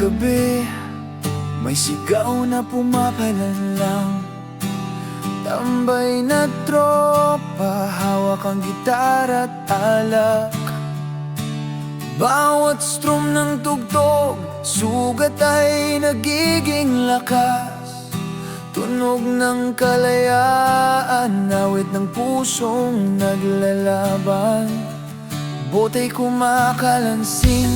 gabi, may sigaw na pumapalanlang. Tambay na tropa, hawak ang gitara at alak. Bawat strum ng tugtog, sugat ay nagiging lakas. Tunog ng kalayaan, awit ng pusong naglalaban. Bota'y kumakalansing,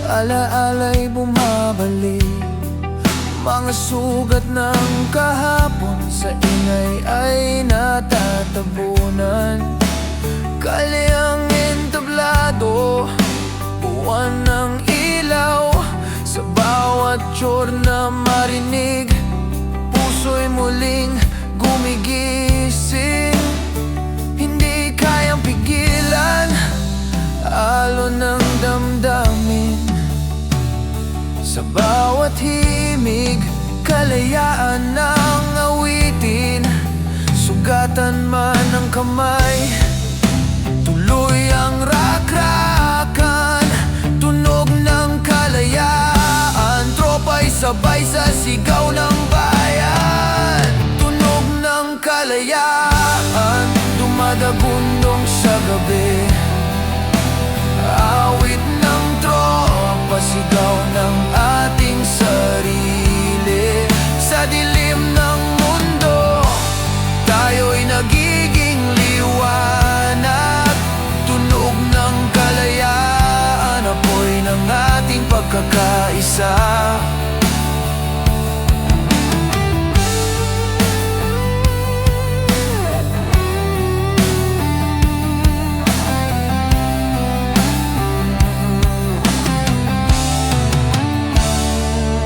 alaala'y bumabalik. Mga sugat ng kahapon sa ingay ay natatabunan. Kalye ang entablado, buwan ng ilaw. Sa bawat chord na marinig, puso'y muling gumigising. Hindi kayang pigilan, alon ng damdamin. Sa bawat himig, kalayaan ng awitin. Sugatan man ang kamay, tuloy ang rakrakan. Tunog ng kalayaan, tropa'y sabay sa sigaw ng bayan. Tunog ng kalayaan, dumadagundong sa gabi. Awit ng tropa, sigaw ng ating sarili. Sa dilim ng mundo, tayo'y nagiging liwanag. Tunog ng kalayaan, apoy ng ating pagkakaisa.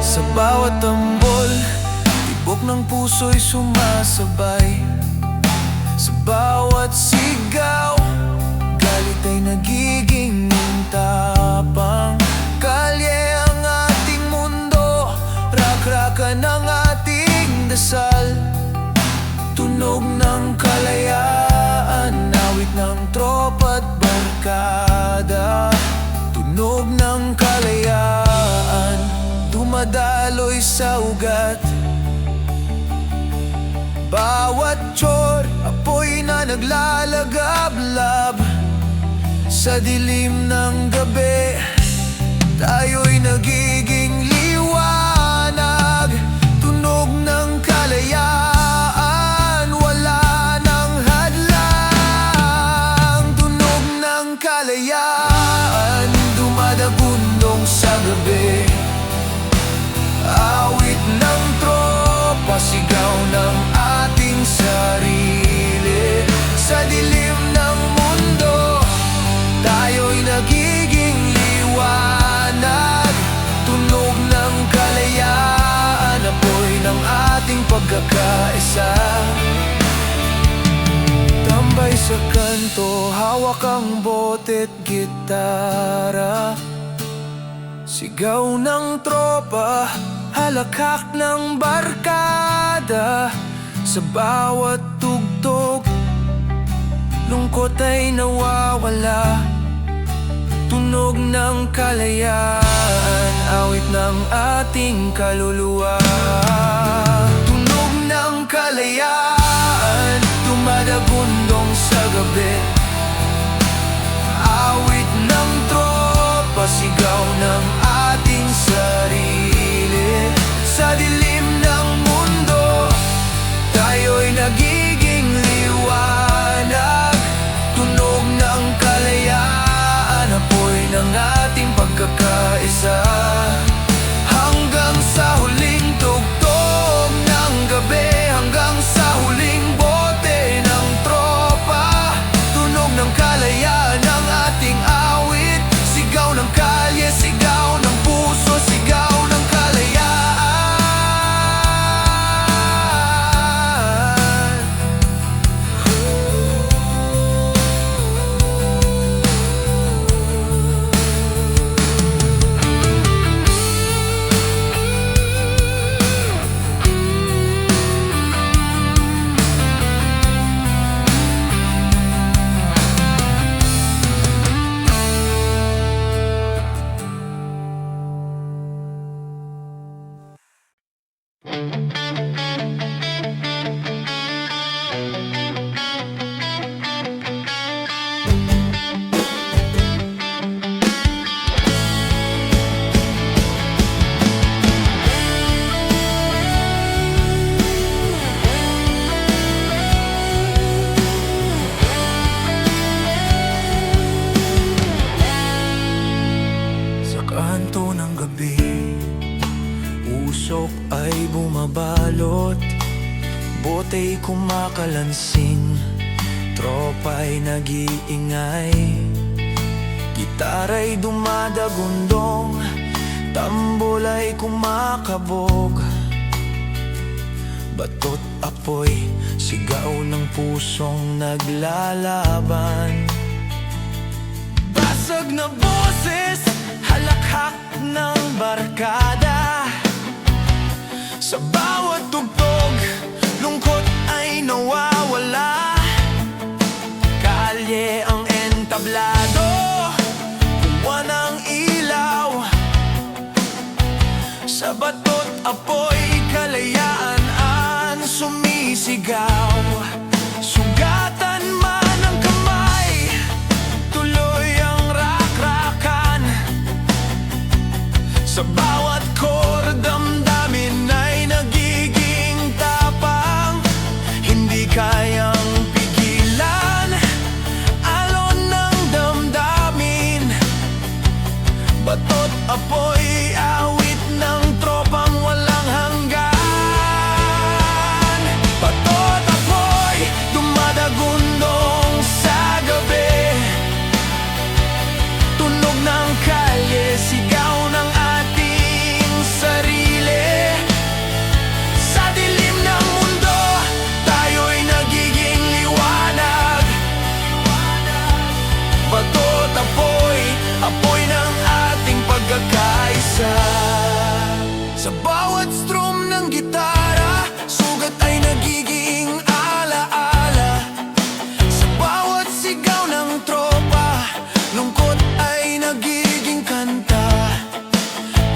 Sa bawat tambol, tibok ng puso'y sumasabay. Sa bawat sigaw, galit ay nagiging tapang. Kalye ang ating mundo, rakrakan ang ating dasal. Tunog ng kalayaan, awit ng tropa at barkada. Tunog ng kalayaan, dumadaloy sa ugat. Bawat chord, apoy na naglalagablab. Sa dilim ng gabi, tayo'y nagiging liwanag. Tunog ng kalayaan, wala nang hadlang. Tunog ng kalayaan, dumadagundong sa gabi. Awit ng tropa, sigaw ng ating sarili. Sa dilim ng mundo, tayo'y nagiging liwanag. Tunog ng kalayaan, apoy ng ating pagkakaisa. Tambay sa kanto, hawak ang bote't gitara. Sigaw ng tropa, halakhak ng barkada. Sa bawat tugtog, lungkot ay nawawala. Tunog ng kalayaan, awit ng ating kaluluwa. Tunog ng kalayaan, dumadagundong sa gabi. Awit ng tropa, sigaw ng ating sarili. Sa dilim ng mundo, tayo'y nagiging liwanag. Tunog ng kalayaan, apoy ng ating pagkakaisa. Hanggang sa huling tugtog ng gabi, hanggang sa huling bote ng tropa. Tunog ng kalayaan ang ating awit. Sigaw ng kalye, sigaw ng puso, sigaw ng kalayaan. batot, bota'y kumakalansing, tropa'y nag-iingay, gitara'y dumadagundong, tambol ay kumakabog. Batot, apoy, sigaw ng pusong naglalaban. Basag na boses, halakhak ng barkada. Sa bawat tugtog, lungkot ay nawawala. Kalye ang entablado, kuwan ng ilaw. Sa batot, apoy, kalayaan ang sumisigaw. Sugatan man ang kamay, tuloy ang rakrakan. Sa bawat chord, damdamin ay nagiging tapang. Hindi kayang pigilan, alon ng damdamin. Batot, apoy, awit ng tropang walang hanggan. Batot, apoy, dumadagundong sa gabi. Tunog ng kalye, sigaw ng ating sarili. Sa dilim ng mundo, tayo'y nagiging liwanag. Batot, apoy, apoy ng ating pagkakaisa. Sa bawat strum ng gitara, sugat ay nagiging alaala. Sa bawat sigaw ng tropa, lungkot ay nagiging kanta.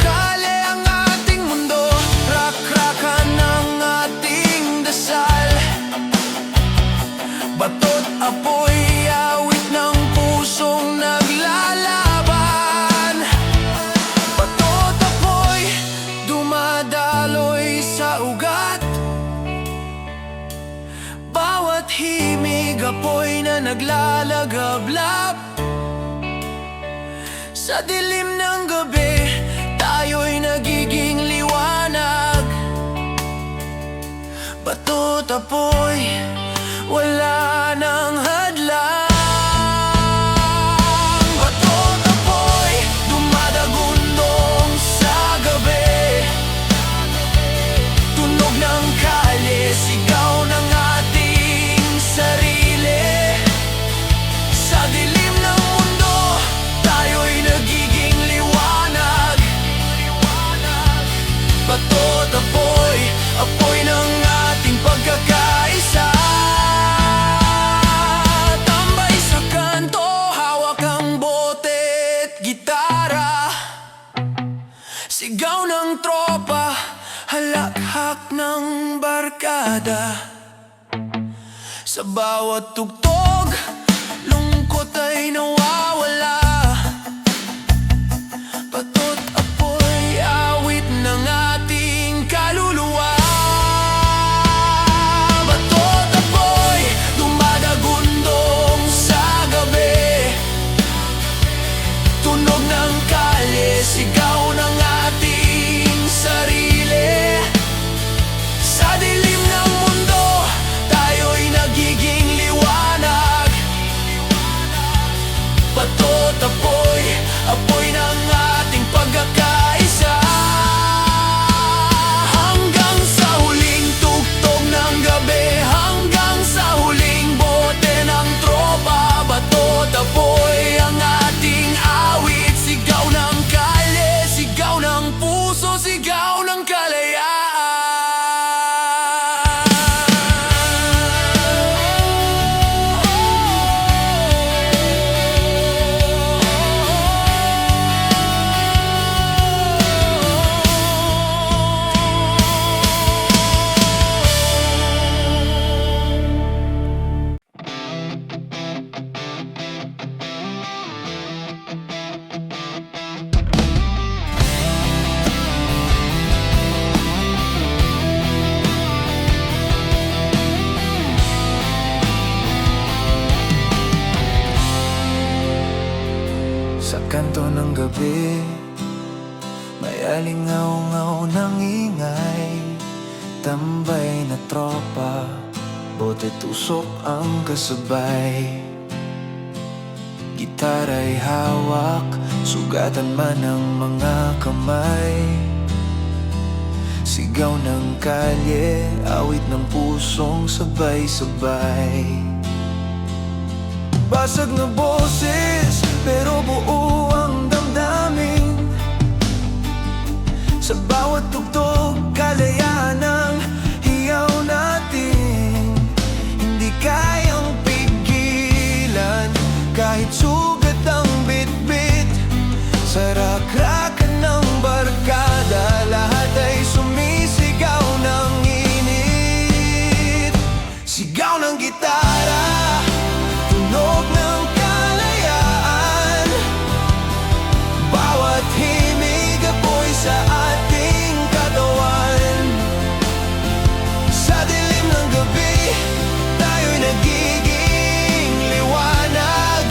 Kale ang ating mundo, rakrakan ng ating dasal. Batot, apoy, awit ng pusong naglalaban. Batot, apoy, dumadaloy sa ugat. Bawat himig, apoy na naglalagablab. Sa dilim ng gabi, tayo'y nagiging liwanag. Batot, apoy, wala nang hadlang. Batot, apoy, dumadagundong sa gabi. Tunog ng kalye, sigaw ng ating sarili. Sa dilim ng mundo, tayo'y nagiging liwanag. Batot, apoy, apoy ng ating pagkakaisa. Tambay sa kanto, hawak ang bote't gitara. Sigaw ng tropa, halakhak ng barkada. Sa bawat tugtog, lungkot ay nawawala. Batot, apoy, awit ng ating kaluluwa. Batot, apoy, dumadagundong sa gabi. Tunog ng kalye, sigaw ng ating sarili. Sa dilim ng mundo, tayo'y nagiging liwanag. Batot, apoy, apoy ng ating pagkakaisa. Hanggang sa huling tugtog ng gabi, hanggang sa huling bote ng tropa. Batot, apoy, ang ating awit. Sigaw ng kalye, sigaw ng puso, sigaw ng kalayaan. Sa kanto ng gabi, may alingaw-ngaw ng ingay. tambay na tropa, bote tusok ang kasabay. Gitara'y hawak, sugatan man ang mga kamay. Sigaw ng kalye, awit ng pusong sabay-sabay. Basag na boses, pero buo ang damdamin. Sa bawat tugtog, kalayaan ang hiyaw natin. Hindi kayang pigilan, kahit sugat ang bitbit. Sa rakrakan ng barkada, lahat ay sumisigaw ng init. Sigaw ng gitara, tunog ng kalayaan. Bawat himig apoy sa ating katawan. Sa dilim ng gabi, tayo'y nagiging liwanag.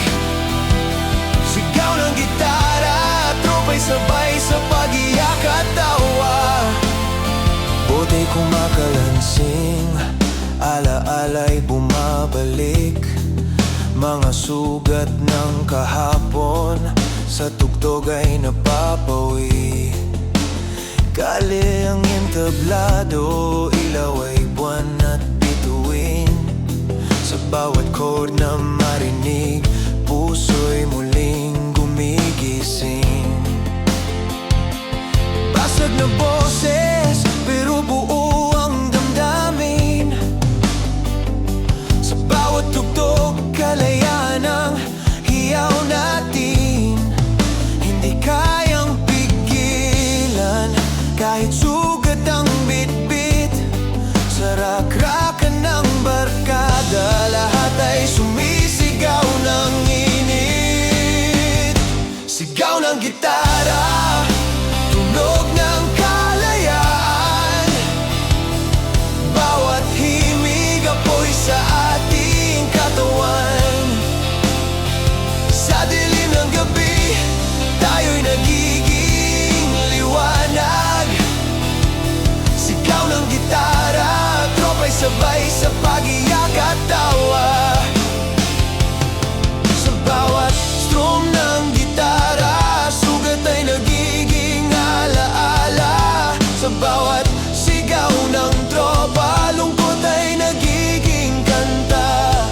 Sigaw ng gitara, tropa'y sabay sa pag-iyak at tawa. Bote'y kumakalansing, ala-ala'y bumabalik. Mga sugat ng kahapon, sa tugtog ay napapawi. Kali ang entablado, ilaw ay buwan at bituin. Sa bawat chord na marinig, puso'y muling gumigising. Basag na boses, pero buo ang damdamin. Sa bawat tugtog, kalayaan ang hiyaw natin. Hindi kayang pigilan, kahit sugat ang bitbit. Sa rakrakan ng barkada, lahat ay sumisigaw ng init. Sigaw ng gitara, tunog ng kalayaan. Bawat himig apoy sa ating katawan. Sa dilim ng gabi, tayo'y nagiging liwanag. Sigaw ng gitara, tropa'y sabay sa pag-iyak at tawa. Sa bawat strum ng gitara, sugat ay nagiging alaala. Sa bawat sigaw ng tropa, lungkot ay nagiging kanta.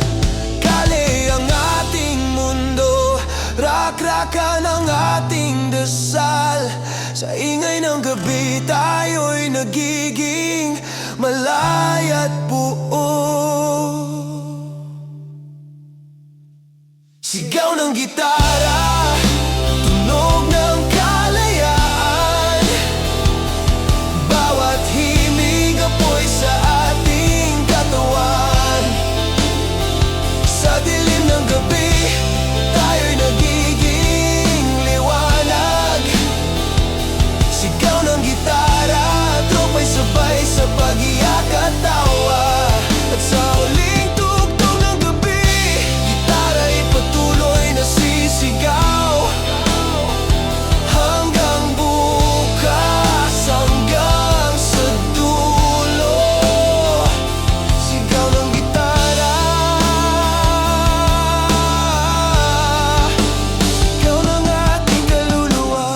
Kali ang ating mundo, rakrakan ang ating dasal. Sa ingay ng gabi, tayo'y nagiging malay at buo. Sigaw ng gitara, tunog ng kalayaan. Bawat himig apoy sa ating katawan. Sa dilim ng gabi, tayo'y nagiging liwanag. Sigaw ng gitara, tropa'y sabay sa pag-iyak at tawa. At sa huling tugtog ng gabi, gitara'y patuloy na sisigaw. Hanggang bukas, hanggang sa dulo. Sigaw ng gitara, sigaw ng ating kaluluwa.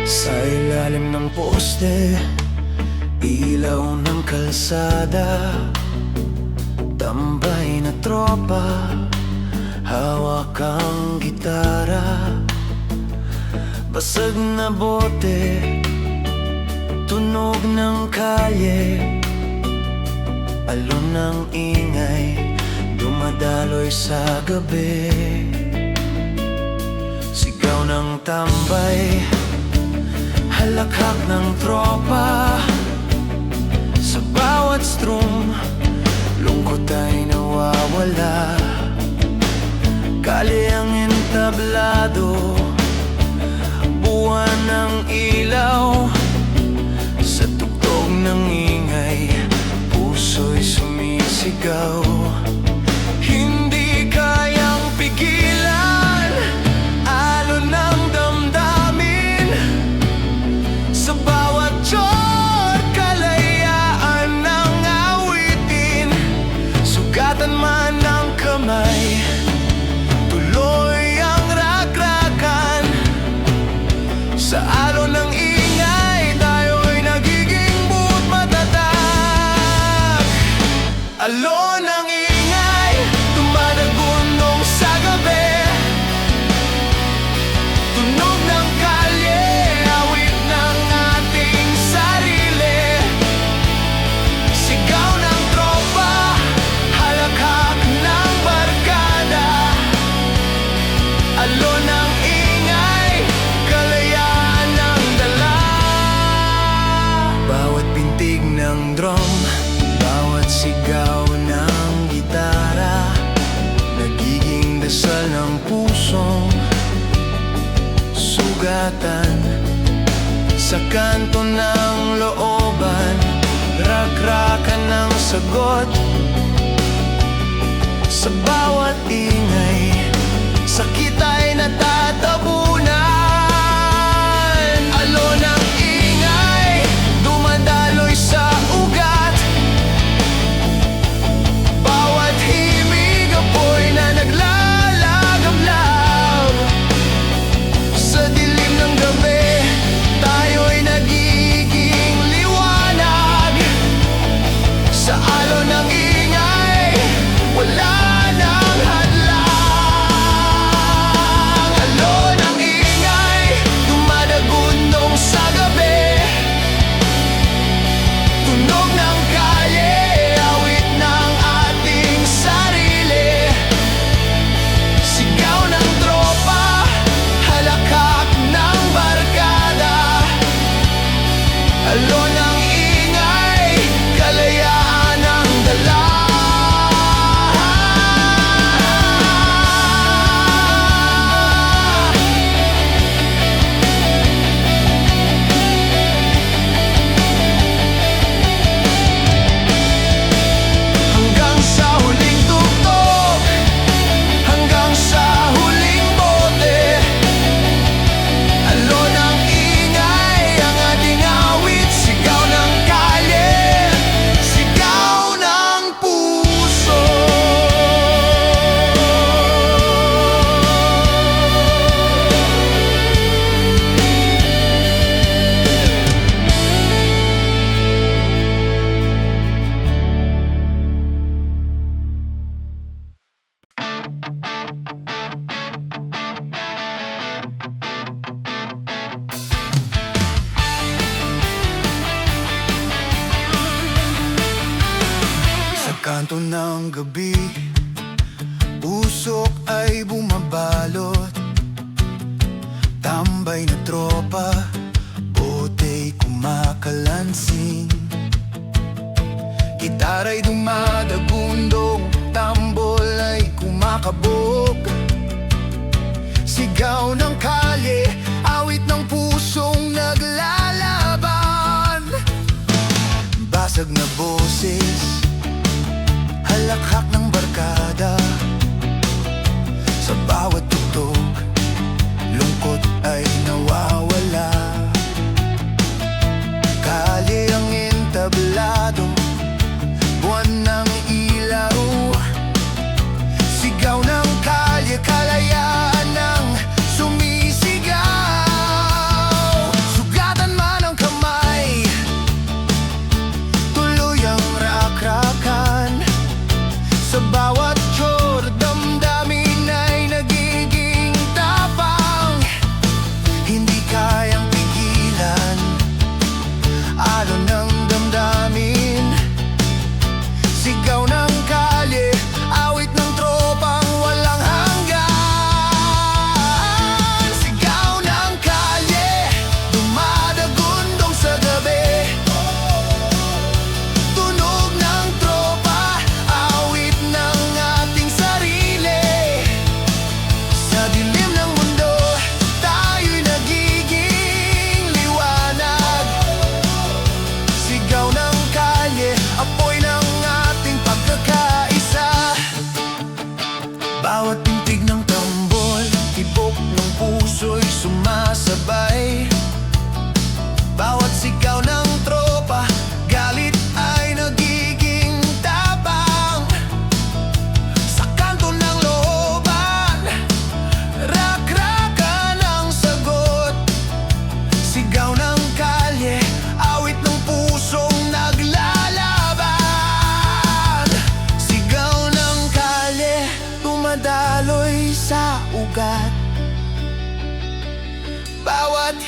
Sa ilalim ng poste, ilaw ng kalsada. Tambay na tropa, hawak ang gitara. Basag na bote, tunog ng kalye. Alon ng ingay, dumadaloy sa gabi. Sigaw ng tambay, halakhak ng tropa. Sa bawat strum, lungkot ay nawawala. Kalye ang entablado, buwan ng ilaw. Sa tugtog ng ingay, puso'y sumisigaw. Hindi kayang pigilan, alon ng damdamin. Sa bawat chord, kalayaan ng awitin. Sugatan man ng kamay, tuloy ang rakrakan. Sa alon ng ingay, tayo'y nagiging buot matatag. Alon ng ingay, dumadagunong sa gabi. Tunog ng kalye, awit ng ating sarili. Sigaw ng tropa, halakhak ng barkada. Alon ng ingay, kalayaan ng dala. Bawat pintig ng drum, bawat sigaw ng gitara, nagiging dasal ng pusong sugatan. Sa kanto ng looban, rakrakan ng sagot. Sa bawat ingay, sakit ay natatabunan. Alon ng ingay, dumadaloy sa ugat. Bawat himig, apoy na naglalagablab. Sa dilim ng gabi, tayo'y nagiging liwanag. Sa alon ng ingay, wala nang hadlang. Alon ng ingay, dumadagunong sa gabi. Tunog ng kalye, awit ng ating sarili. Sigaw ng tropa, halakhak ng barkada. Alon ng ingay, kalayaan ng dala. Hanggang sa huling tugtog, hanggang sa huling bote. Alon ng ingay, ang ating awit. Sigaw ng kalye, sigaw ng puso. Sa kanto ng gabi, usok ay bumabalot. Tambay na tropa, bote'y kumakalansing. Gitara'y dumadagundong, tambol ay kumakabog. Sigaw ng kalye, awit ng pusong naglalaban. Basag na boses, halakhak ng barkada. Sa bawat tugtog, lungkot ay nawawala. Kalye ang entablado, buwan ng ilaw. Sigaw ng kalye, kalayaan ng sumisigaw. Sugatan man ang kamay, tuloy ang rakrakan. Sa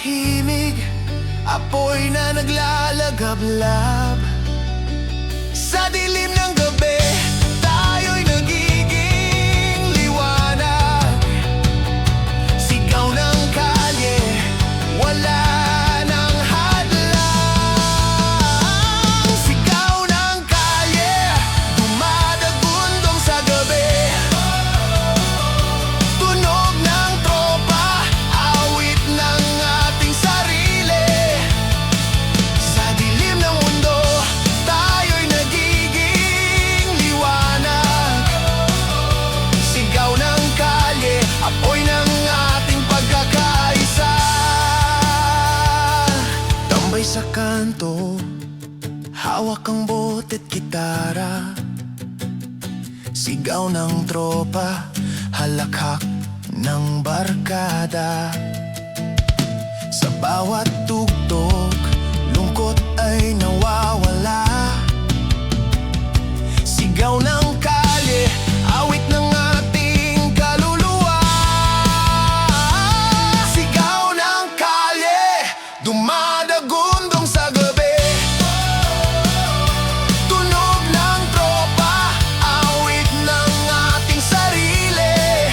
himig, apoy na naglalagablab. Sa dilim ng gabi, tayo'y nagiging liwanag. Sigaw ng kalye, wala nang hadlang. Sigaw ng kalye, dumadagundong sa gabi. Tunog ng tropa, awit ng ating sarili. Sa dilim ng mundo, tayo'y nagiging liwanag. Sigaw ng kalye, apoy ng ating pagkakaisa. Tambay sa kanto, hawak ang bote't gitara. Sigaw ng tropa, halakhak ng barkada. Sa bawat tugtog, lungkot ay nawawala. Sigaw ng kalye, awit ng ating kaluluwa. Sigaw ng kalye, dumadagundong sa gabi. Tunog ng tropa, awit ng ating sarili.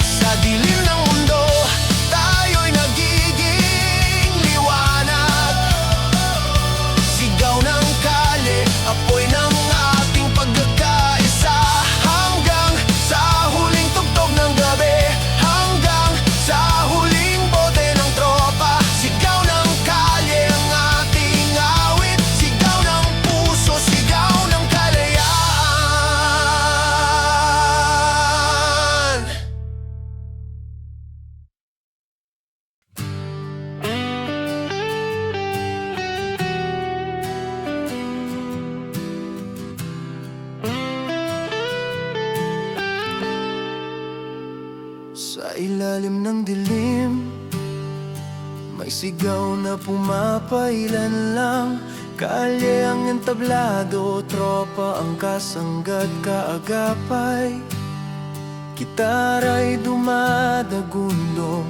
Sa dilim ng mundo, tayo'y nagiging liwanag. Sigaw ng kalye, apoy ng ating pagkakaisa. Hanggang sa huling tugtog ng gabi, hanggang sa huling bote ng tropa. Sigaw ng kalye ang ating awit. Sigaw ng puso, sigaw ng kalayaan. Sa ilalim ng dilim, may sigaw na pumapailan lang. Kalye ang entablado, tropa ang kasanggat kaagapay. Gitara'y dumadagundong,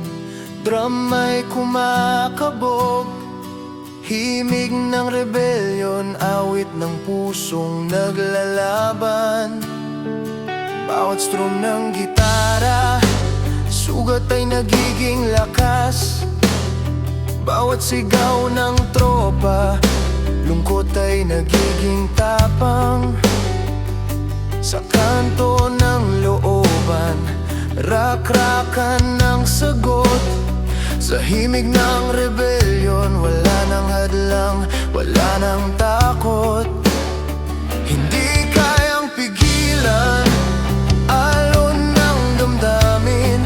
drum ay kumakabog. Himig ng rebelyon, awit ng pusong naglalaban. Bawat strum ng gitara, sugat ay nagiging lakas. Bawat sigaw ng tropa, lungkot ay nagiging tapang. Sa kanto ng looban, rak-rakan ng sagot. Sa himig ng rebelyon, wala nang hadlang, wala nang takot. Hindi kayang pigilan alon ng damdamin.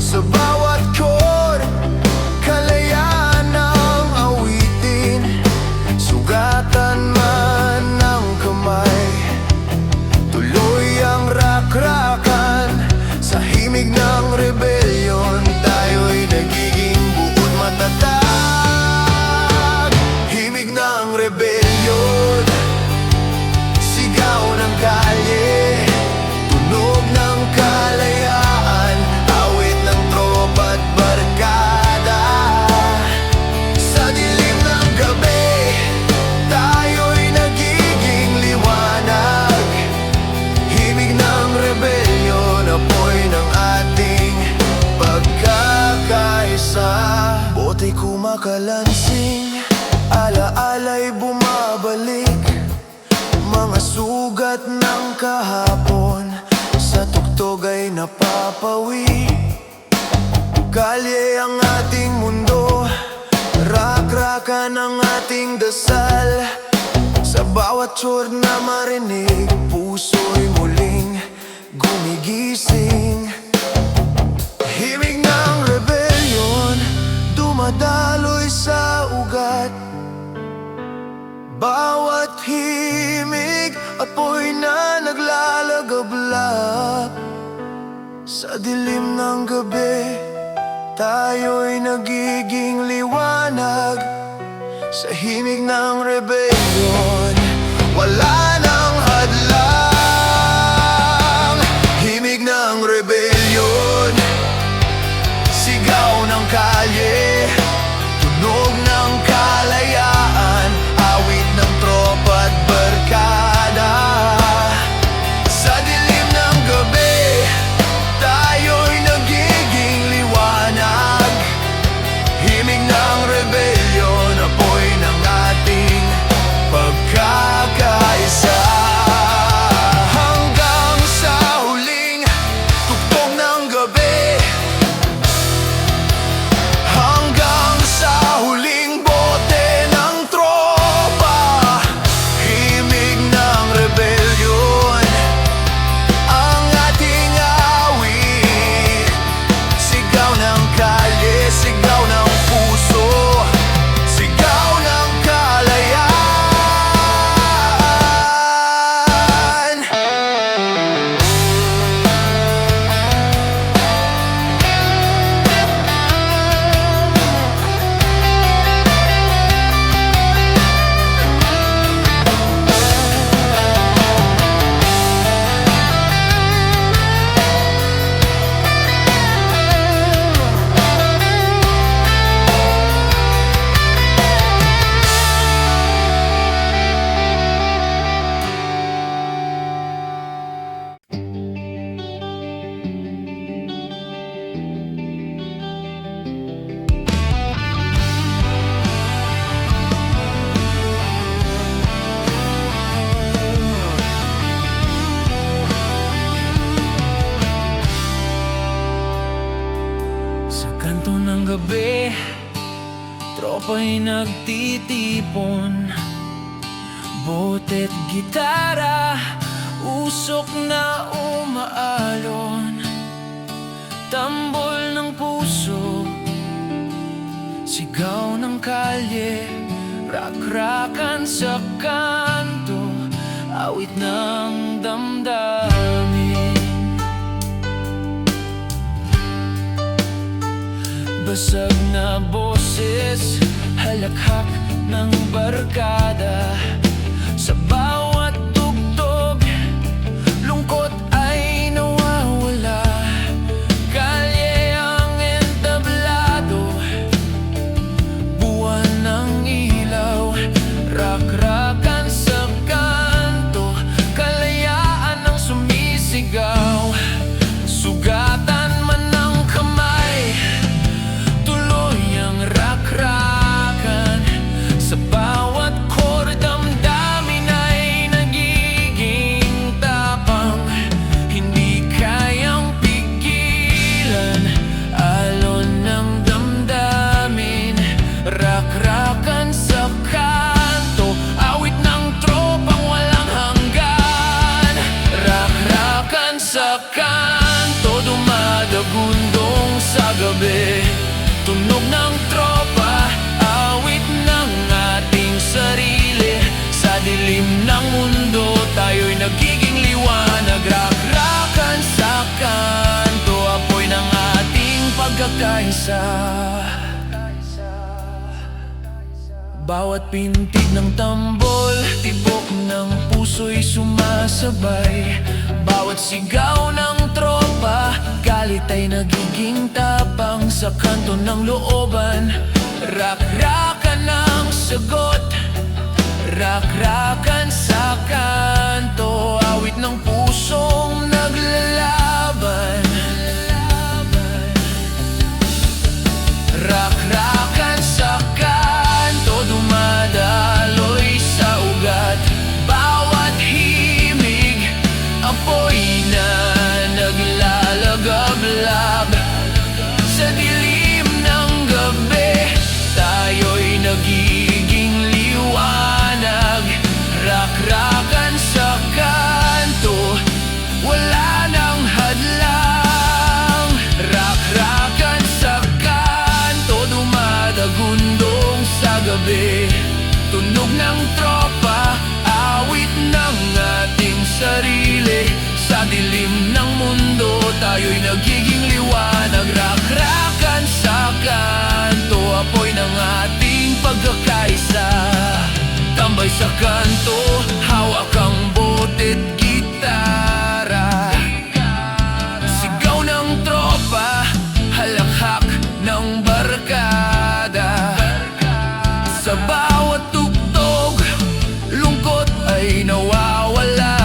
Sa bawat chord, kalayaan ang awitin. Sugatan man ng kamay, tuloy ang rak-rakan. Sa himig ng rebelyon, tayo'y nagiging buod matatag. Himig ng rebelyon, sigaw ng kalye, tunog ng kalayaan, awit ng tropa't barkada. Sa dilim ng gabi, tayo'y nagiging liwanag. Himig ng rebelyon, apoy ng ating pagkakaisa. Bota'y kumakalansing, alaala'y bumabalik. Mga sugat ng kahapon, sa tugtog ay napapawi. Kalye ang ating mundo, rak-rakan ang ating dasal. Sa bawat chord na marinig, puso'y muling gumigising. Himig ng rebelyon, dumadaloy sa ugat. Bawat himig, apoy na naglalagablab. Sa dilim ng gabi, tayo'y nagiging liwanag. Sa himig ng rebelyon, wala nang hadlang. Himig ng rebelyon, sigaw ng Tropa'y nagtitipon, bote't gitara, usok na umaalon. Tambol ng puso, sigaw ng kalye, rakrakan sa kanto, awit ng damdamin. Basag na boses, halakhak ng barkada. Sa bawat tugtog, lungkot ay nawawala. Kalye ang entablado, buwan ng ilaw, rakrakan sa kanto, kalayaan ang sumisigaw. Sugatan man ng kamay, tuloy ang rakrakan. Sa bawat chord, damdamin ay nagiging tapang. Hindi kayang pigilan, alon ng damdamin, rakrakan sa kanto, awit ng tropang walang hanggan. Rakrakan sa kanto, dumadagundong sa gabi. Tunog ng tropa, awit ng ating sarili. Sa dilim ng mundo, tayo'y nagiging liwanag. Rakrakan sa kanto, apoy ng ating pagkakaisa. Bawat pintig ng tambol, tibok ng puso'y sumasabay. Bawat sigaw ng tropa, galit ay nagiging tapang. Sa kanto ng looban, rakrakan ang sagot. Rakrakan sa kanto, awit ng pusong naglalaban. Rakrakan sa kanto, dumadaloy sa ugat. Bawat himig, apoy na naglalagablab. Sa dilim ng gabi, tayo'y nagiging liwanag. Rakrakan sa kanto, wala nang hadlang. Rakrakan sa kanto, dumadagundong sa gabi. Tunog ng tropa, awit ng ating sarili. Sa dilim ng mundo, tayo'y nagiging liwanag. Rakrakan sa kanto, apoy ng ating pagkakaisa. Tambay sa kanto, hawak ang bote't gitara. Sigaw ng tropa, halakhak ng barkada. Sa bawat tugtog, lungkot ay nawawala.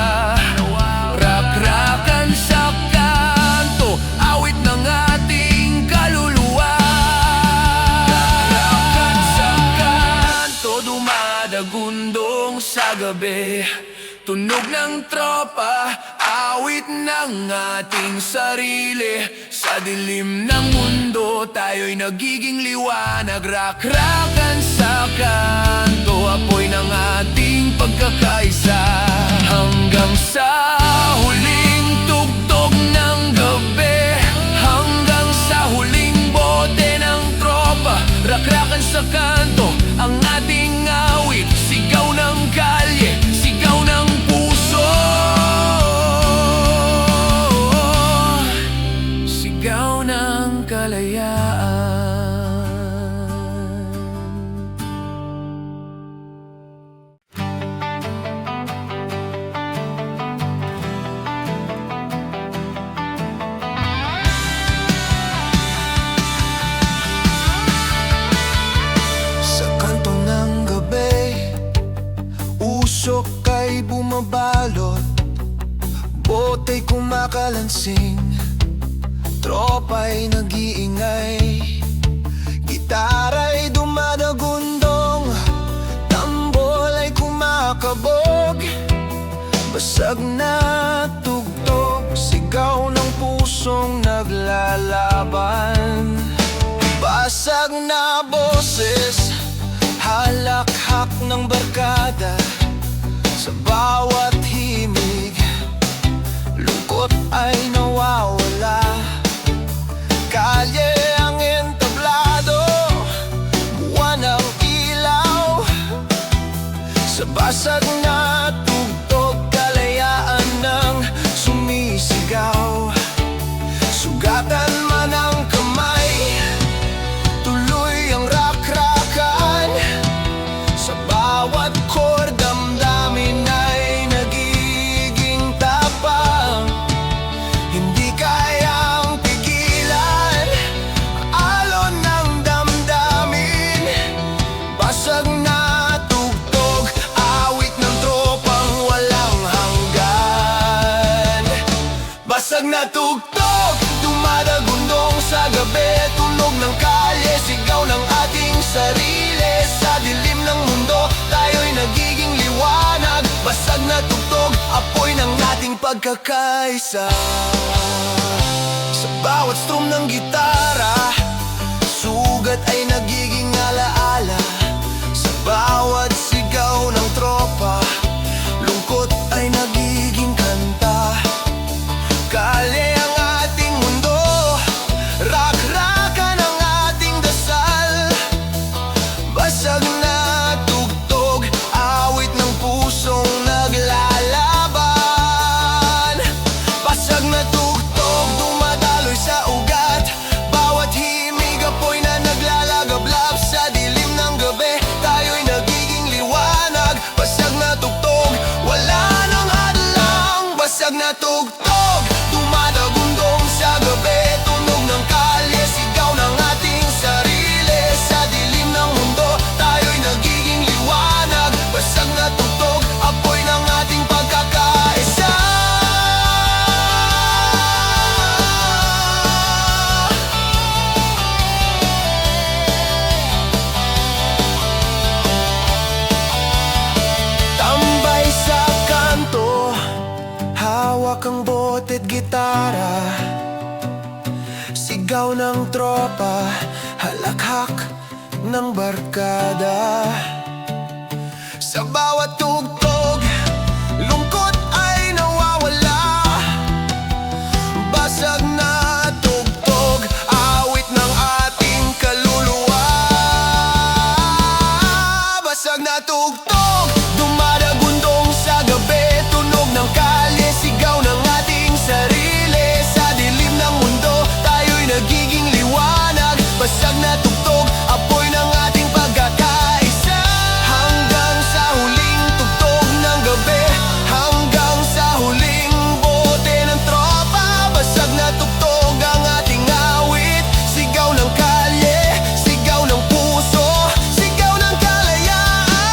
Rakrakan sa kanto, awit ng ating kaluluwa. Rakrakan sa kanto, dumadagundong sa gabi. Tunog ng tropa, awit ng ating sarili. Sa dilim ng mundo, tayo'y nagiging liwanag. Rakrakan sa kanto, apoy ng ating pagkakaisa. Hanggang sa huling tugtog ng gabi, hanggang sa huling bote ng tropa. Rakrakan sa kanto, ang ating awit. Sigaw ng kalye, sigaw ng puso. Sigaw ng kalayaan. Sa kanto ng gabi, usok ay bumabalot, bote'y kumakalansing, tropa'y nag-iingay, gitara'y dumadagundong, tambol ay kumakabog. Basag na tugtog, sigaw ng pusong naglalaban. Basag na boses, Sa bawat himig, lungkot ay nawawala. Kalye ang entablado, buwan ang ilaw. Sa basag na tugtog, kalayaan ng sumisigaw. Sugatan man ang kamay, tuloy ang rakrakan. Sa bawat chord, damdamin ay nagiging tapang. Hindi kayang pigilan ang alon ng damdamin. Basag na tugtog, awit ng tropang walang hanggan. Basag na tugtog, dumadagundong sa gabi. Tunog ng kalye, sigaw ng ating sarili. Sa dilim ng mundo, tayo'y nagiging liwanag. Basag na tugtog, apoy ng ating pagkakaisa. Sa bawat strum ng gitara, sugat ay nagiging alaala. Sa bawat sigaw ng tropa, lungkot ay nagiging kanta. Kalye ang ating mundo, rakrakan ang ating dasal. Basag na tugtog, awit ng pusong naglalaban. Basag na tugtog, dumadaloy sa ugat. Bawat himig, apoy na naglalagablab. Sa dilim ng gabi, tayo'y nagiging liwanag. Basag na tugtog, wala nang hadlang. Basag na tugtog, dumadagundong sa gabi. Tunog ng kalye, sigaw ng ating sarili. Sa dilim ng mundo, tayo'y nagiging liwanag. Basag na tugtog, apoy ng ating pagkakaisa. Tambay sa kanto, hawak ang bote't gitara. Sigaw ng tropa, halakhak ng barkada. Sa bawat tugtog, lungkot ay nawawala. Basag na tugtog, awit ng ating kaluluwa. Basag na tugtog, dumadagundong sa gabi. Tunog ng kalye, sigaw ng ating sarili. Sa dilim ng mundo, tayo'y nagiging liwanag. Basag na tugtog, apoy ng ating pagkakaisa. Hanggang sa huling tugtog ng gabi, hanggang sa huling bote ng tropa. Basag na tugtog ang ating awit. Sigaw ng kalye, sigaw ng puso, sigaw ng kalayaan.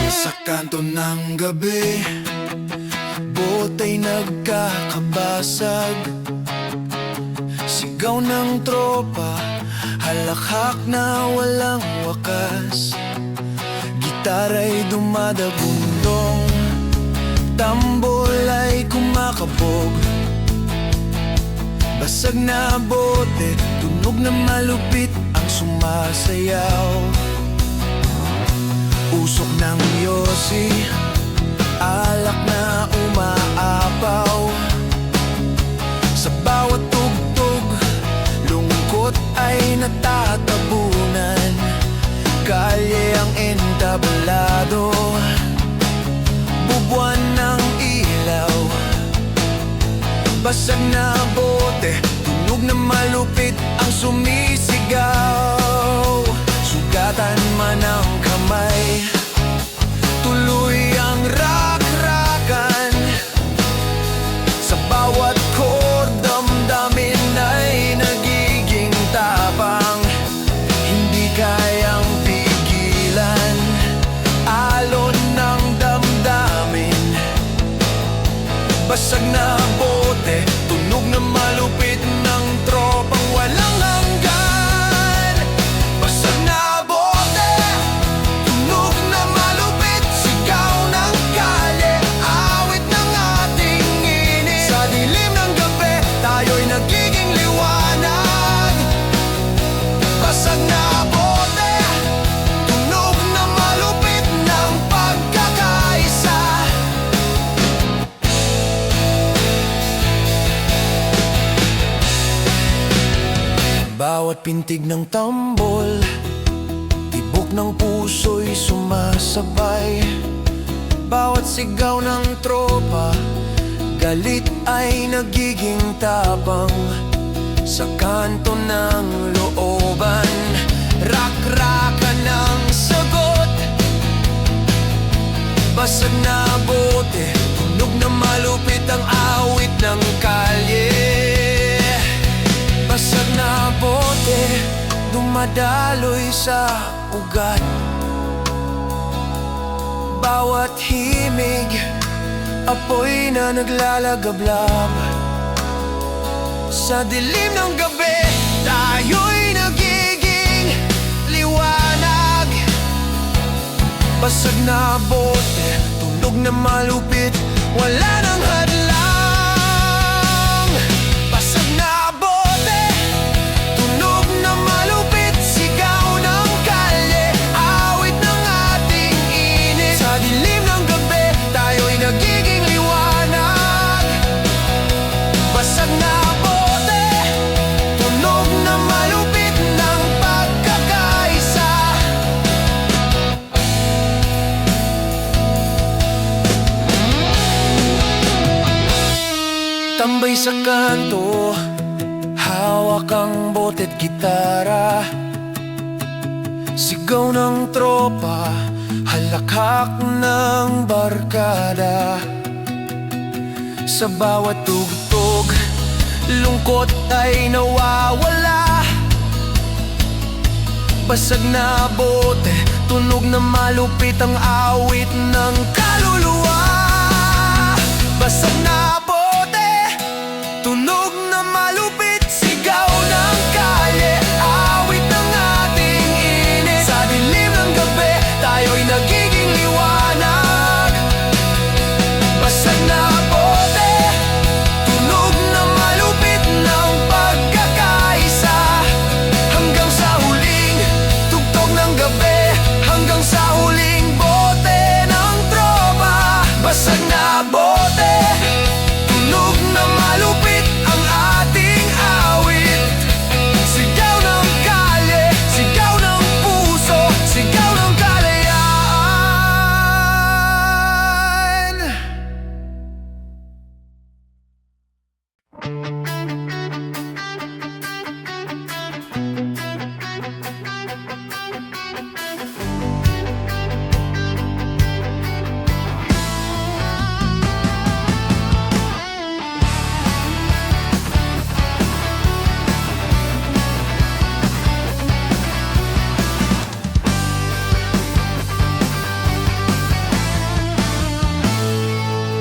Sa kanto ng gabi, bota'y nagkakabasag. Sigaw ng tropa, halakhak na walang wakas. Gitara'y dumadagundong, tambol ay kumakabog. Basag na bote, tunog na malupit ang sumasayaw. Usok ng yosi, alak na umaapaw. Sa bawat tugtog, lungkot ay natatabunan. Kalye ang entablado, bubuan ng ilaw. Basag na bote, tunog na malupit ang sumisigaw. Sugatan man ang kamay, pintig ng tambol, tibok ng puso'y sumasabay. Bawat sigaw ng tropa, galit ay nagiging tapang. Sa kanto ng looban, rak-rakan ng sagot. Basag na bote, tunog na malupit ang awit ng kalye. Basag na bote, dumadaloy sa ugat. Bawat himig, apoy na naglalagablab. Sa dilim ng gabi, tayo'y nagiging liwanag. Basag na bote, tunog na malupit, wala nang hadlang. Basag na bote, tunog na malupit, sigaw ng kalye, awit ng ating init. Sa dilim ng gabi, tayo'y nagiging liwanag. Basag na bote, tunog na malupit ng pagkakaisa. Tambay sa kanto, hawak ang bote't gitara. Sigaw ng tropa, halakhak ng barkada. Sa bawat tugtog, lungkot ay nawawala. Basag na bote, tunog na malupit ang awit ng kaluluwa. Basag na bote, tunog na malupit, sigaw ng kalye, awit ng ating init. Sa dilim ng gabi, tayo'y nagiging liwanag. Basag na bote, tunog na malupit ng pagkakaisa. Hanggang sa huling tugtog ng gabi, hanggang sa huling bote ng tropa. Basag na bote, tunog na malupit ang ating awit. Sigaw ng kalye, sigaw ng puso, sigaw ng kalayaan.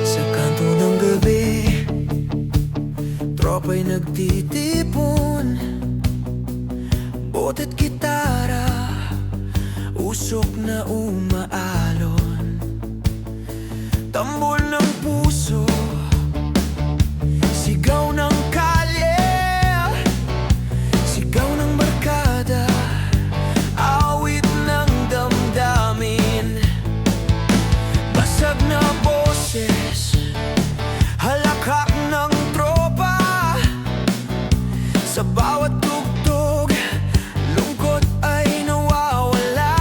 Sa kanto ng gabi, tropa'y nagtitipon. Bote't gitara, usok na umaalon. Tambol ng puso, sigaw ng kalye, sigaw ng barkada, awit ng damdamin. Basag na boses, halakhak ng tropa. Sa bawat tugtog, lungkot ay nawawala.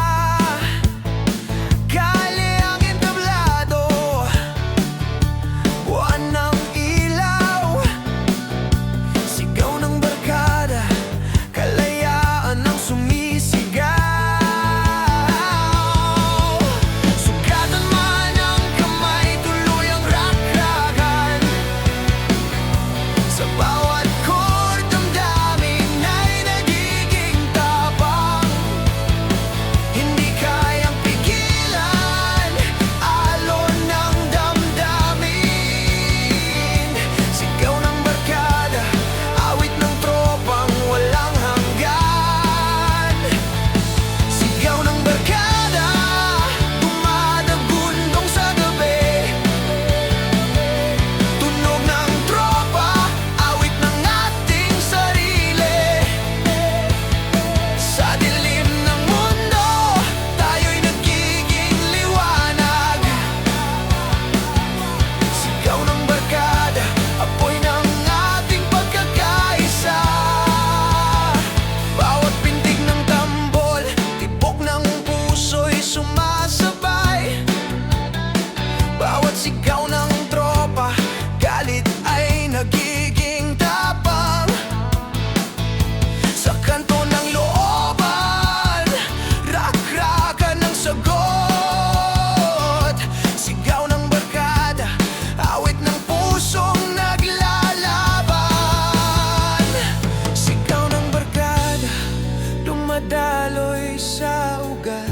dumadaloy sa ugat.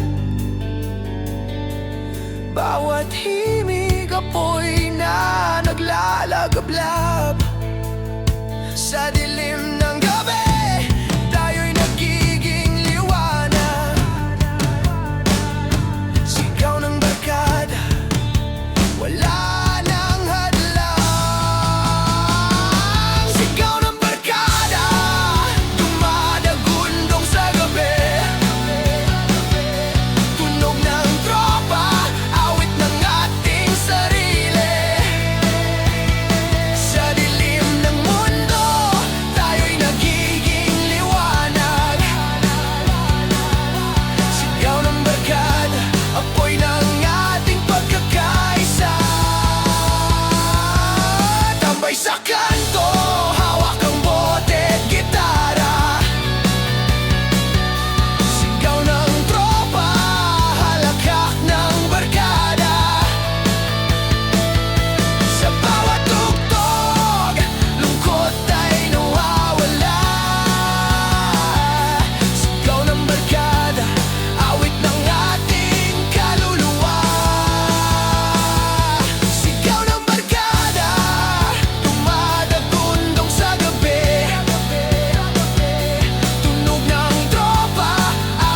Bawat himig apoy na naglalagablab. Sa dilim ng gabi, tayo'y nagiging liwanag. Sigaw ng barkada, wala nang hadlang. Sigaw ng barkada, dumadagundong sa gabi. Tunog ng tropa, awit ng ating sarili. Sa dilim ng mundo, tayo'y nagiging liwanag. Sigaw ng barkada, apoy ng ating pagkakaisa. Tambay sa kanto, hawak ang bote at gitara. Sigaw ng tropa, halakhak ng barkada. Sa bawat tugtog, lungkot ay nawawala. Sigaw ng barkada, awit ng ating kaluluwa. Sigaw ng barkada, dumadagundong sa gabi. Tunog ng tropa,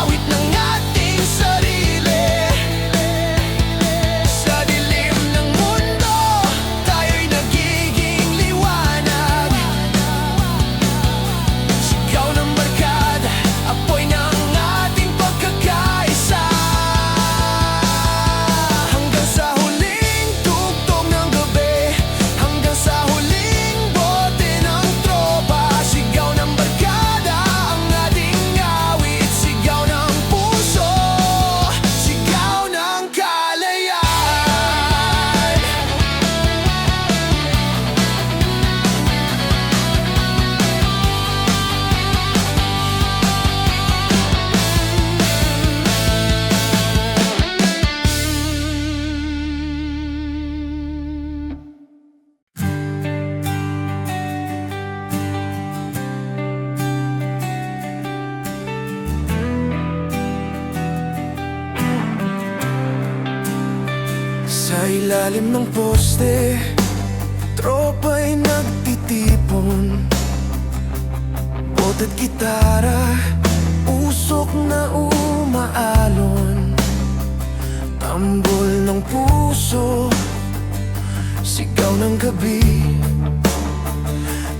awit ng ating sarili. Sa dilim ng mundo, tayo'y nagiging liwanag. Sigaw ng barkada, apoy ng ating pagkakaisa. Hanggang sa huling tugtog ng gabi, hanggang sa huling bote ng tropa. Sigaw ng barkada, ang ating awit. Sigaw ng puso, sigaw ng kalayaan. Sa ilalim ng poste, tropa'y nagtitipon. Bote't gitara, usok na umaalon. Tambol ng puso, sigaw ng gabi.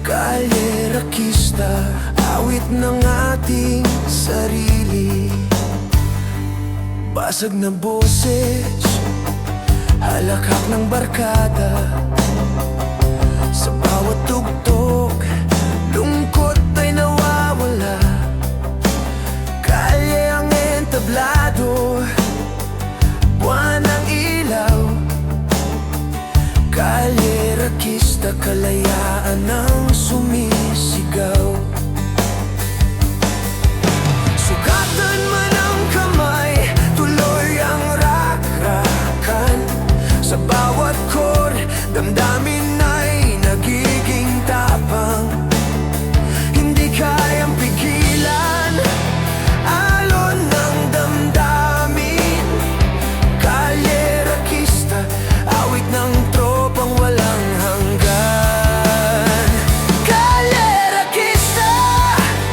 Kalye rakista, awit ng ating sarili. Basag na boses, halakhak ng barkada. Sa bawat tugtog, lungkot ay nawawala. Kalye ang entablado, buwan ang ilaw. Kalye rakista, kalayaan ang sumisigaw. Sugatan man ang kamay, tuloy ang rakrakan. Sa bawat chord, damdamin ay nagiging tapang. Hindi kayang pigilan, alon ng damdamin. Kalye rakista, awit ng tropang walang hanggan. Kalye rakista,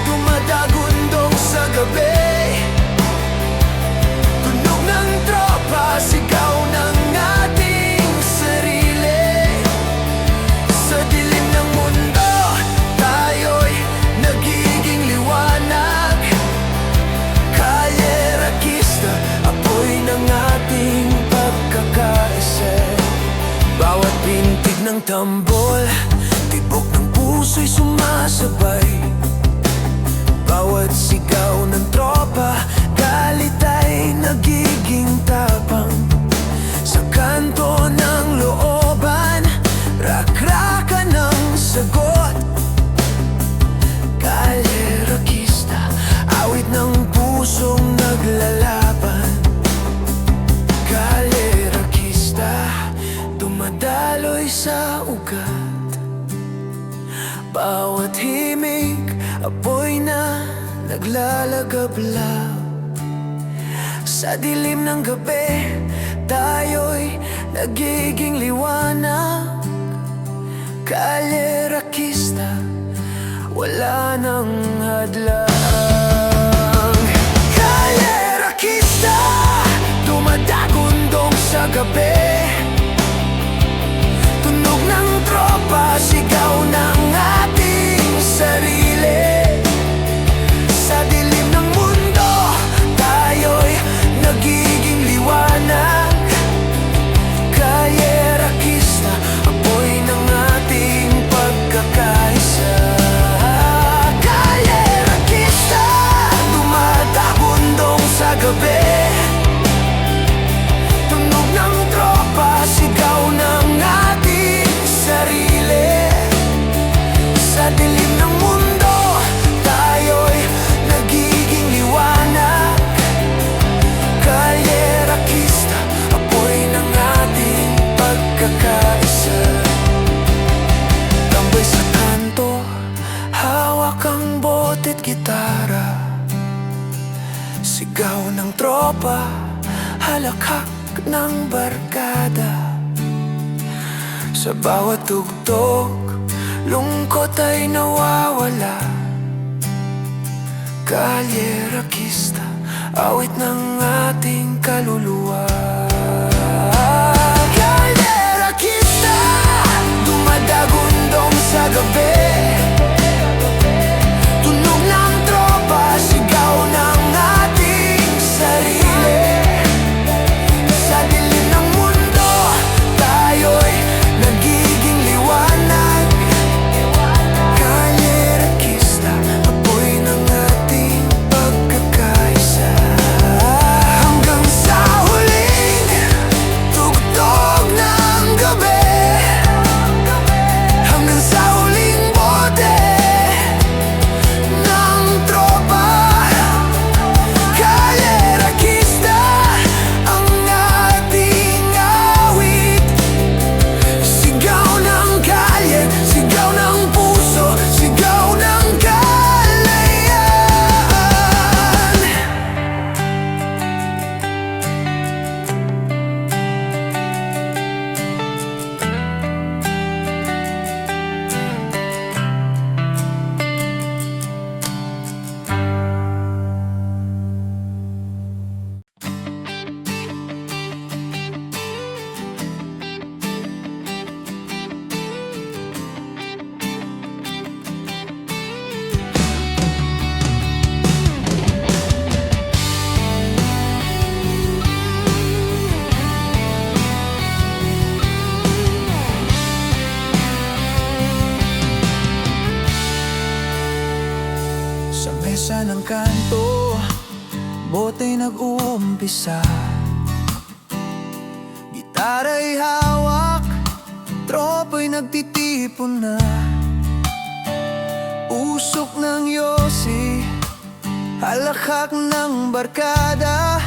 dumadagundong sa gabi. Tunog ng tropa, sigaw ng ating sarili. Sa dilim ng mundo, tayo'y nagiging liwanag. Kalye rakista, apoy ng ating pagkakaisa. Bawat pintig ng tambol, tibok ng puso'y sumasabay. Bawat sigaw ng tropa, galit ay nagiging tapang. Sa kanto ng looban, rakrakan ng sagot. Kalye rakista, awit ng pusong naglalaban. Kalye rakista, dumadaloy sa ugat. Bawat himig, apoy na naglalakad. naglalagablab. Sa dilim ng gabi, tayo'y nagiging liwanag. Kalye Rakista, wala nang hadlang. Kalye Rakista, dumadagundong sa gabi. Tunog ng tropa, sigaw ng ating sarili. Sa dilim ng mundo, tayo'y nagiging liwanag. Kalye Rakista, apoy ng ating pagkakaisa. Kalye Rakista, dumadagundong sa gabi. Tunog ng tropa, sigaw ng ating sarili. Sa dilim ng mundo, tayo'y nagiging liwanag. Kalye Rakista, apoy ng ating pagkakaisa. Tambay sa kanto, hawak ang bote't gitara. Sigaw ng tropa, halakhak ng barkada. Sa bawat tugtog, lungkot ay nawawala. Kalye Rakista, awit ng ating kaluluwa. Kalye Rakista, dumadagundong sa gabi. Tunog ng tropa, sigaw ng ating sarili. Sa dilim ng mundo, tayo'y nagiging liwanag. Kalye Rakista, apoy ng ating pagkakaisa. Hanggang sa huling tugtog ng gabi, hanggang sa huling bote ng tropa. Kalye Rakista, ang ating awit. Sigaw ng kalye, sigaw ng puso, sigaw ng kalayaan. Sa mesa ng kanto, bote'y nag-uumpisa. Gitara'y hawak, tropa'y nagtitipon na. Usok ng yosi, halakhak ng barkada.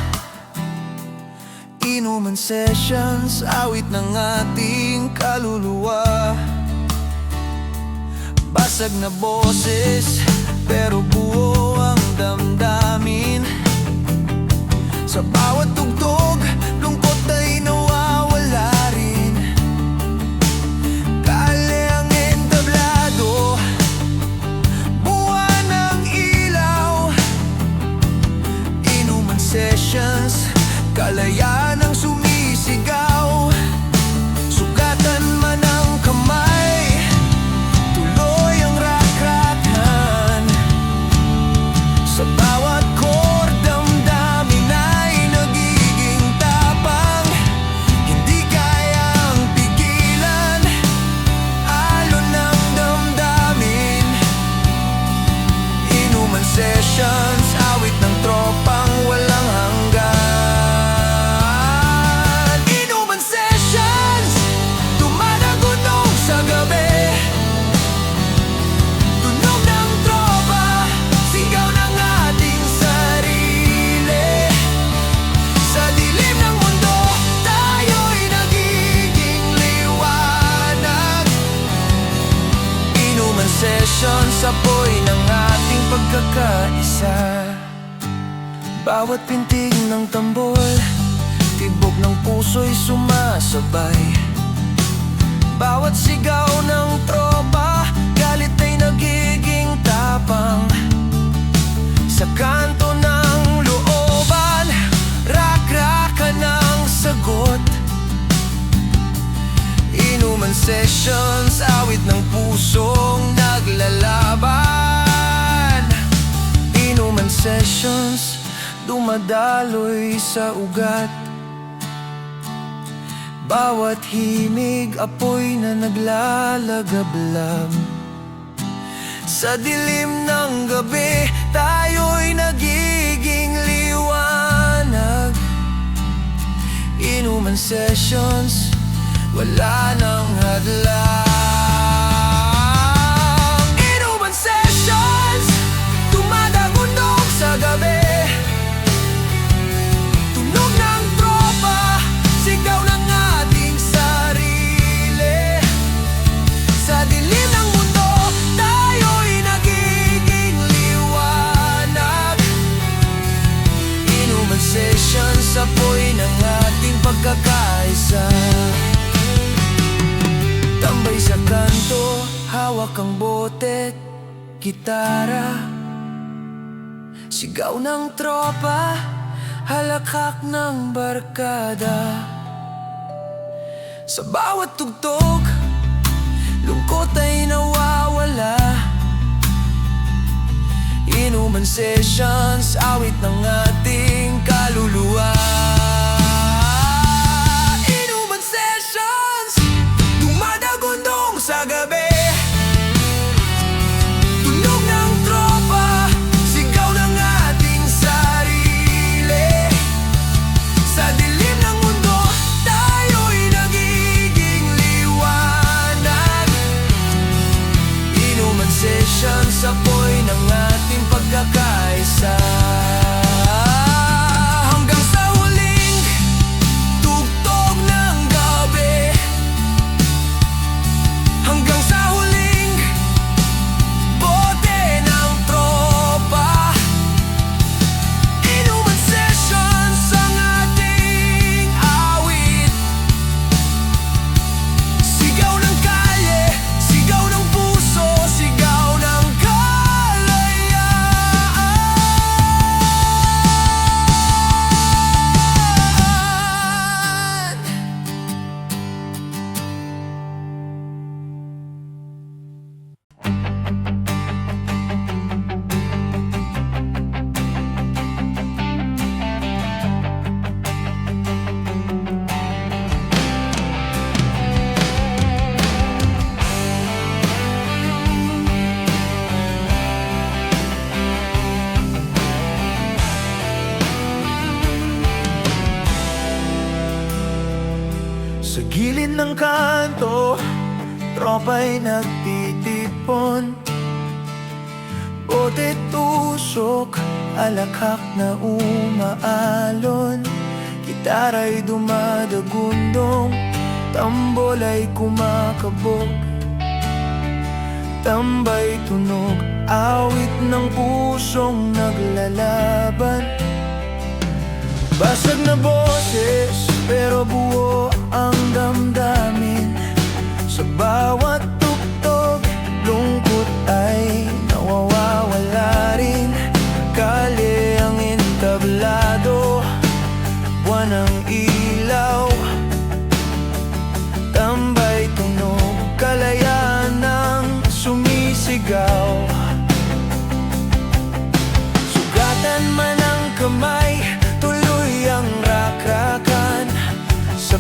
Inuman sessions, awit ng ating kaluluwa. Basag na boses, pero buo ang damdamin. Sa bawat tugtog, lungkot ay nawawala rin. Kalye ang entablado, buwan ng ilaw. Inuman sessions, kalayaan ang sumisigaw. Sugatan man ang kamay, tuloy ang rakratan. Sa bawat chord, damdamin ay nagiging tapang. Hindi kayang pigilan, alon ng damdamin. Inuman sessions, awit ng tropang walang hanggan. Inuman sessions, dumadagundong sa gabi. Tunog ng tropa, sigaw ng ating sarili. Sa dilim ng mundo, tayo'y nagiging liwanag. Inuman sessions, apoy ng ating pagkakaisa. Bawat pintig ng tambol, tibok ng puso'y sumasabay. Bawat sigaw ng tropa, galit ay nagiging tapang. Sa kanto ng looban, rak-raka ng sagot. Inuman sessions, awit ng pusong naglalaban. Inuman sessions, dumadaloy sa ugat. Bawat himig, apoy na naglalagablab. Sa dilim ng gabi, tayo'y nagiging liwanag. Inuman sessions, wala nang hadlang. Inuman sessions, dumadagundong sa gabi. Tunog ng tropa, sigaw ng ating sarili. Sa dilim ng mundo, tayo'y nagiging liwanag. Inuman sessions, apoy ng ating pagkakaisa. Tambay sa kanto, hawak ang bote, gitara. Sigaw ng tropa, halakhak ng barkada. Sa bawat tugtog, lungkot ay nawawala. Inuman sessions, awit ng ating kaluluwa. Inuman sessions, dumadagundong sa gabi. Tunog ng tropa, sigaw ng ating sarili. Sa dilim ng mundo, tayo'y nagiging liwanag. Inuman sessions, apoy ng ating pagkakaisa. Hanggang sa huling tugtog ng gabi. Hanggang sa huling bote ng tropa. Inuman sessions ang ating awit. Sigaw ng kalye, sigaw ng puso, sigaw ng kalayaan. Sa gilid ng kanto, tropa'y nagtitipon. Bote tusok, alakhak na umaalon. Gitara'y dumadagundong, tambol ay kumakabog. Tambay tunog, awit ng pusong naglalaban. Basag na boses, pero buo ang damdamin. Sa bawat tugtog, lungkot ay nawawala rin. Kalye ang entablado, buwan ang ilaw. Tambay tunog, kalayaan ang sumisigaw. Sugatan man ang kamay, tuloy ang rakrakan. Sa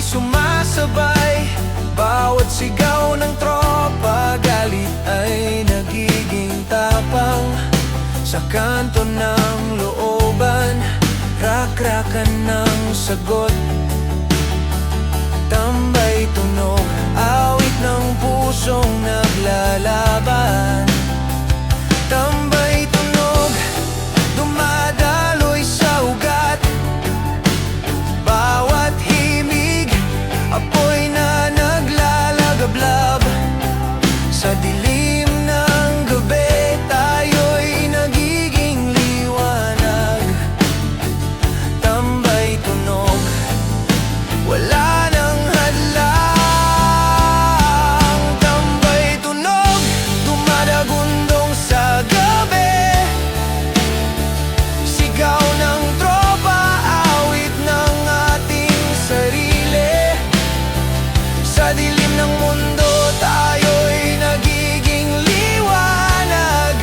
sumasabay. Bawat sigaw ng tropa, galit ay nagiging tapang. Sa kanto ng looban, rakrakan ng sagot. Tambay tunog, awit ng pusong naglalaban. Tambay tunog, dumadaloy sa ugat. Bawat himig, apoy na naglalagablab. Sa dilim ng gabi, tayo'y nagiging liwanag. Tambay tunog, wala nang hadlang. Tambay tunog, dumadagundong sa gabi. Sigaw ng tropa, awit ng ating sarili. Sa dilim ng mundo, tayo'y nagiging liwanag.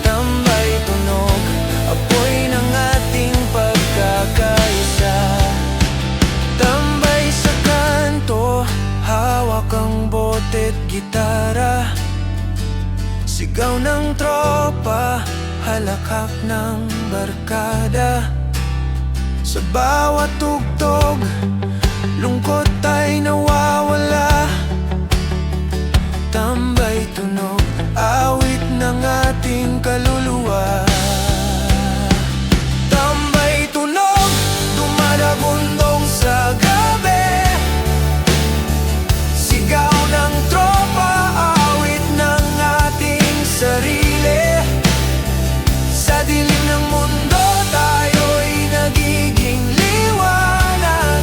Tambay tunog, apoy ng ating pagkakaisa. Tambay sa kanto, hawak ang bote't gitara. Sigaw ng tropa, halakhak ng barkada. Sa bawat tugtog, lungkot ay nawawala. Tambay tunog, awit ng ating kaluluwa. Tambay tunog, dumadagundong sa gabi. Sigaw ng tropa, awit ng ating sarili. Sa dilim ng mundo, tayo'y nagiging liwanag.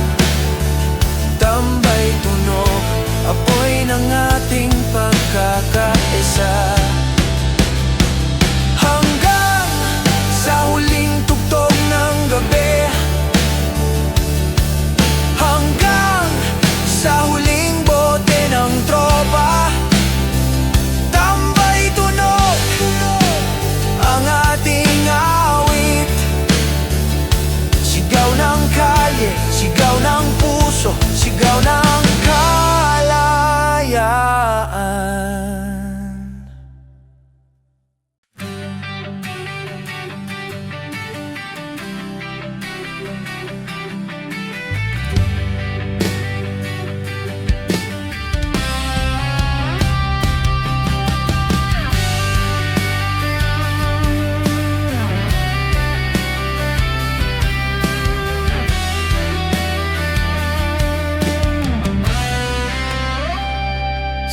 Tambay tunog, apoy ng ating pagkakaisa. Hanggang sa huling tugtog ng gabi. Hanggang sa huling bote ng tropa. Tambay tunog, ang ating awit. Sigaw ng kalye, sigaw ng puso, sigaw ng kalayaan.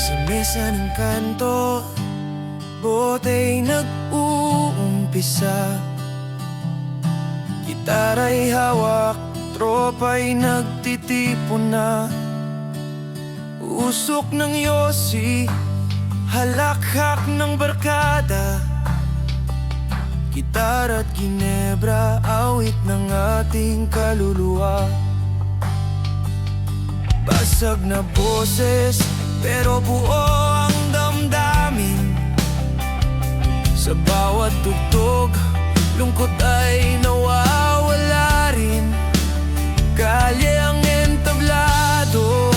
Sa mesa ng kanto, bota'y nag-uumpisa. Gitara'y hawak, tropa'y nagtitipon na. Usok ng yosi, halakhak ng barkada. Gitara't ginebra, awit ng ating kaluluwa. Basag na boses, pero buo ang damdamin. Sa bawat tugtog, lungkot ay nawawala rin. Kalye ang entablado,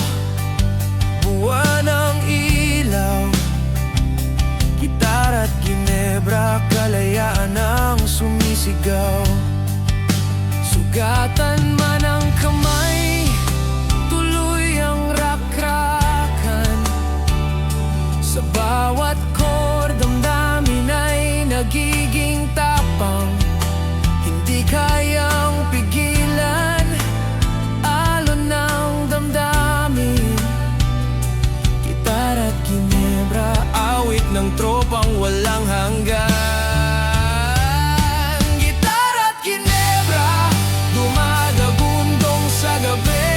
buwan ang ilaw. Gitara't ginebra, kalayaan ang sumisigaw. Sugatan man ang kamay, tuloy ang rakrakan. Sa bawat chord, damdamin ay nagiging tapang. Hindi kayang pigilan, alon ng damdamin. Gitara't ginebra, awit ng tropang walang hanggan. Gitara't ginebra, dumadagundong sa gabi.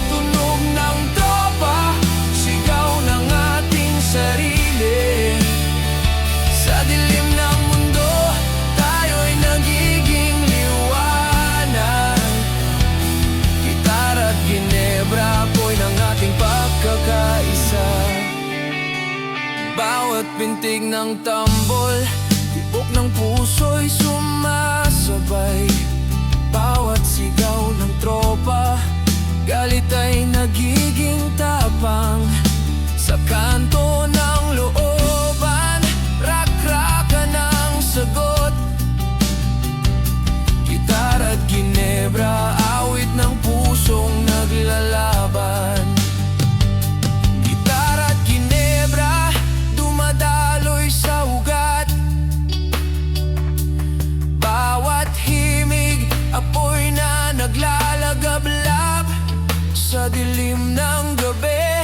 Tunog ng tropa, sigaw ng ating sarili. Sa dilim ng mundo, tayo'y nagiging liwanag. Gitara't ginebra, apoy ng ating pagkakaisa. Bawat pintig ng tambol, tibok ng puso'y sumasabay. Bawat sigaw ng tropa, galit ay nagiging tapang. Sa kanto ng looban, rak-raka ng sagot. Gitara at ginebra, awit ng pusong naglalaban. Gitara at ginebra, dumadaloy sa ugat. Bawat himig, apoy na naglalagablab. Sa dilim ng gabi,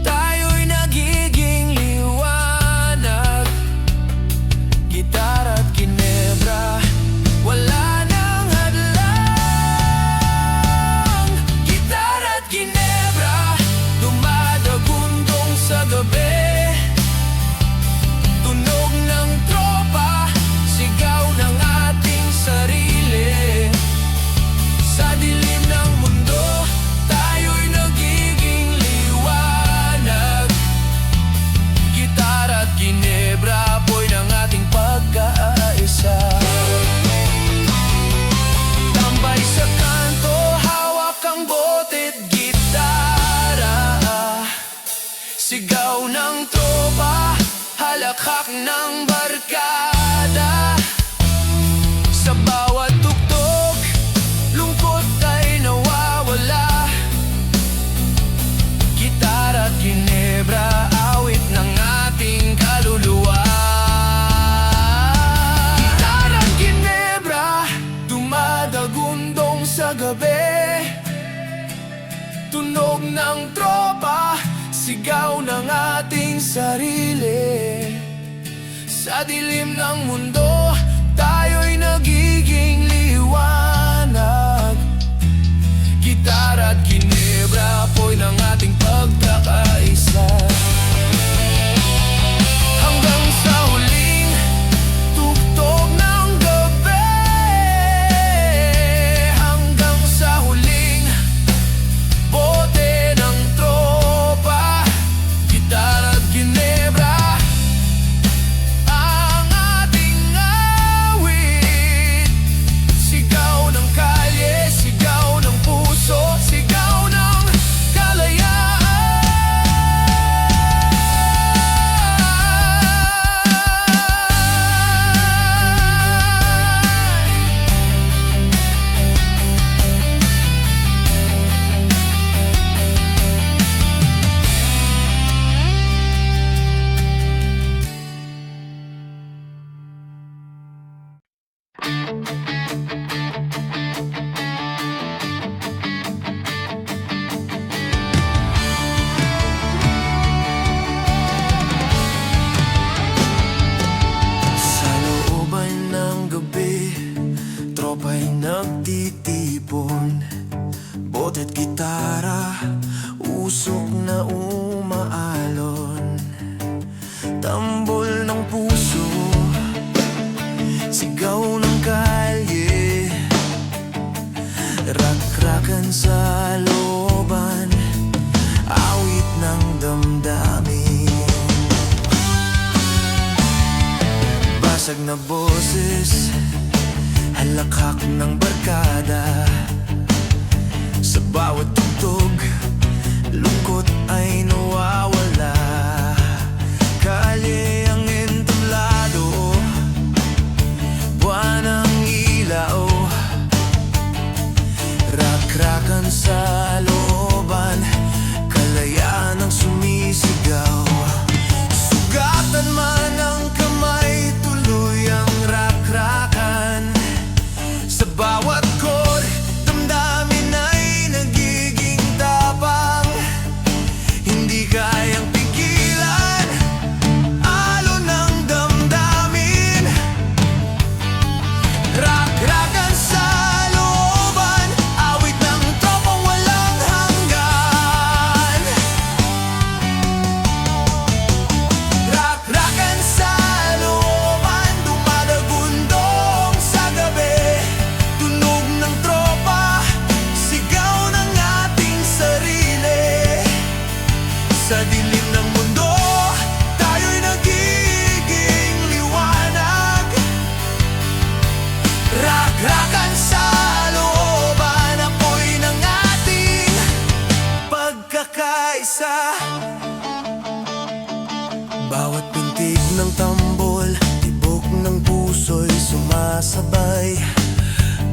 tayo'y nagiging liwanag. Gitara at ginebra, wala nang hadlang. Gitara at ginebra, dumadagundong sa gabi. Tunog ng tropa, sigaw ng ating sarili. Sa dilim ng mundo, tayo'y nagiging liwanag. Gitara at ginebra, apoy ng ating pagkaisa. Tambay sa kanto, hawak ang bote't gitara. Sigaw ng tropa, halakhak ng barkada. Sa bawat tugtog, lungkot ay nawawala. Gitara at ginebra, awit ng ating kaluluwa. Gitara at ginebra, dumadagundong sa gabi. Tunog ng tropa, sigaw ng ating sarili. Sa dilim ng mundo, tayo'y nagiging liwanag. Gitara at ginebra, apoy ng ating pagkakaisa. Hanggang sa huling tugtog ng gabi, hanggang sa huling bote ng tropa. Gitara at ginebra, ang ating awit. Sigaw ng kalye, sigaw ng puso, sigaw ng kalayaan. Sa looban ng gabi, tropa'y nagtitipon. Bote't gitara, usok na umaalon. Tambol ng puso, sigaw ng kalye. Rak-rakan sa looban, awit ng damdamin. Basag na boses, halakhak ng barkada. Sa bawat tugtog, lungkot ay nawawala. Kalye ang entablado, buwan ang ilaw. Rak-rakan sa looban, kalayaan ang sumisigaw. Sugatan man ang kamay, tuloy ang rak-rakan. Sa bawat chord, damdamin ay nagiging tapang. Hindi kayang Bawat pintig ng tambol, tibok ng puso'y sumasabay.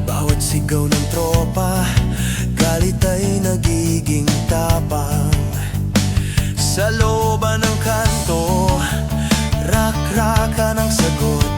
Bawat sigaw ng tropa, galit ay nagiging tapang. Sa looban ng kanto, rakrakan ang sagot.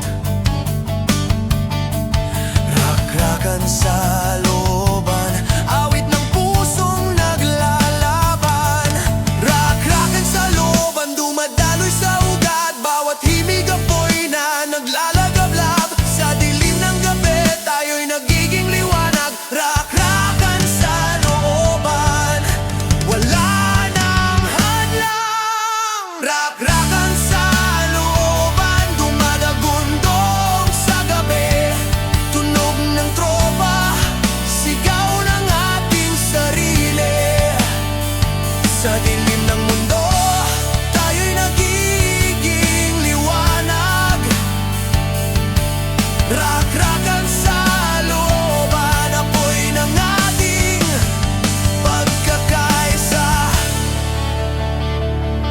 Rakrakan sa looban, awit ng pusong naglalaban. Rakrakan sa looban, dumadaloy sa ugat. Bawat himig apoy na naglalagablab. Sa dilim ng gabi, tayo'y nagiging liwanag. Rakrakan sa looban, wala nang hadlang. Rakrakan sa looban, dumadagundong sa gabi. Tunog ng tropa, sigaw ng ating sarili. Sa dilim ng mundo, tayo'y nagiging liwanag. Rakrakan sa looban, apoy ng ating pagkakaisa.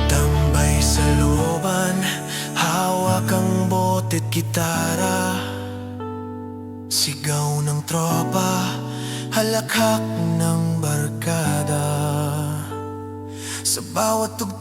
Tambay sa looban, hawak ang bote't gitara. Sigaw ng tropa, halakhak ng barkada. Sa bawat tugtog